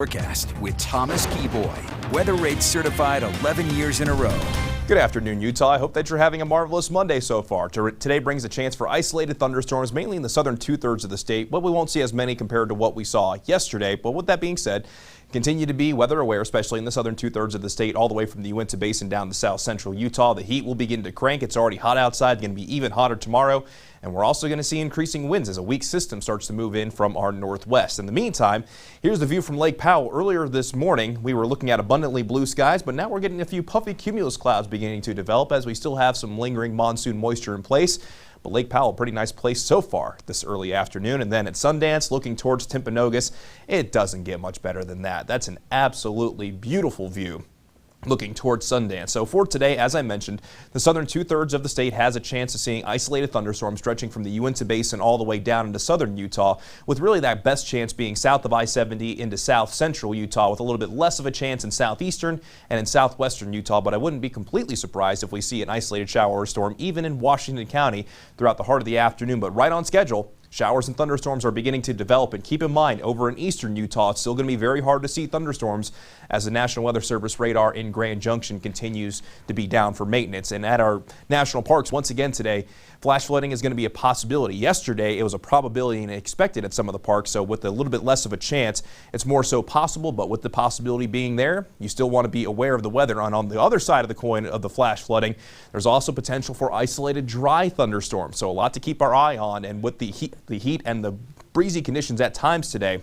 Forecast with Thomas Geboy. Weather rates certified 11 years in a row. Good afternoon, Utah. I hope that you're having a marvelous Monday so far. Today brings a chance for isolated thunderstorms, mainly in the southern two-thirds of the state, but we won't see as many compared to what we saw yesterday. But with that being said, continue to be weather aware, especially in the southern two-thirds of the state, all the way from the Uinta Basin down to south central Utah. The heat will begin to crank. It's already hot outside, going to be even hotter tomorrow. And we're also going to see increasing winds as a weak system starts to move in from our northwest. In the meantime, here's the view from Lake Powell. Earlier this morning, we were looking at abundantly blue skies, but now we're getting a few puffy cumulus clouds beginning to develop as we still have some lingering monsoon moisture in place. But Lake Powell, pretty nice place so far this early afternoon. And then at Sundance, looking towards Timpanogos, it doesn't get much better than that. That's an absolutely beautiful view looking towards Sundance. So for today, as I mentioned, the southern two-thirds of the state has a chance of seeing isolated thunderstorms stretching from the Uinta Basin all the way down into southern Utah, with really that best chance being south of I-70 into south central Utah, with a little bit less of a chance in southeastern and in southwestern Utah. But I wouldn't be completely surprised if we see an isolated shower or storm even in Washington County throughout the heart of the afternoon. But right on schedule, showers and thunderstorms are beginning to develop, and keep in mind, over in eastern Utah, it's still going to be very hard to see thunderstorms as the National Weather Service radar in Grand Junction continues to be down for maintenance. And at our national parks, once again today, flash flooding is going to be a possibility. Yesterday, it was a probability and expected at some of the parks, so with a little bit less of a chance, it's more so possible. But with the possibility being there, you still want to be aware of the weather. And on the other side of the coin of the flash flooding, there's also potential for isolated dry thunderstorms, so a lot to keep our eye on. And with the heat and the breezy conditions at times today,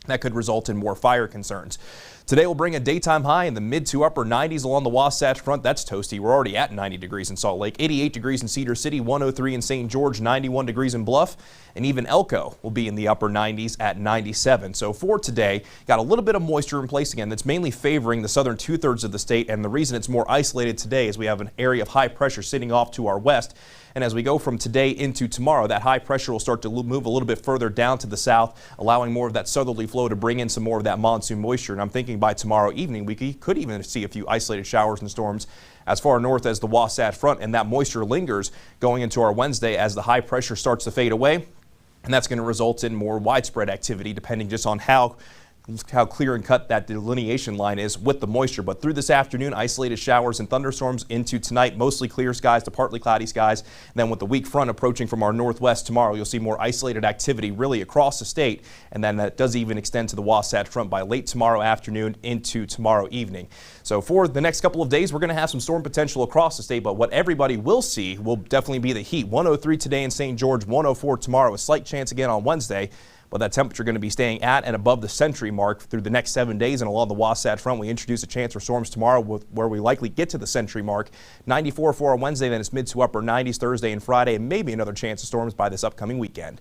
that could result in more fire concerns. Today will bring a daytime high in the mid to upper 90s along the Wasatch Front. That's toasty. We're already at 90 degrees in Salt Lake, 88 degrees in Cedar City, 103 in St. George, 91 degrees in Bluff, and even Elko will be in the upper 90s at 97. So for today, got a little bit of moisture in place again that's mainly favoring the southern two-thirds of the state, and the reason it's more isolated today is we have an area of high pressure sitting off to our west. And as we go from today into tomorrow, that high pressure will start to move a little bit further down to the south, allowing more of that southerly flow to bring in some more of that monsoon moisture. And I'm thinking by tomorrow evening, we could even see a few isolated showers and storms as far north as the Wasatch Front, and that moisture lingers going into our Wednesday as the high pressure starts to fade away. And that's going to result in more widespread activity, depending just on how clear and cut that delineation line is with the moisture. But through this afternoon, isolated showers and thunderstorms into tonight, mostly clear skies to partly cloudy skies. And then with the weak front approaching from our northwest tomorrow, you'll see more isolated activity really across the state. And then that does even extend to the Wasatch Front by late tomorrow afternoon into tomorrow evening. So for the next couple of days, we're going to have some storm potential across the state. But what everybody will see will definitely be the heat. 103 today in St. George, 104 tomorrow. A slight chance again on Wednesday. But that temperature going to be staying at and above the century mark through the next 7 days. And along the Wasatch Front, we introduce a chance for storms tomorrow where we likely get to the century mark. 94 for our Wednesday, then it's mid to upper 90s Thursday and Friday, and maybe another chance of storms by this upcoming weekend.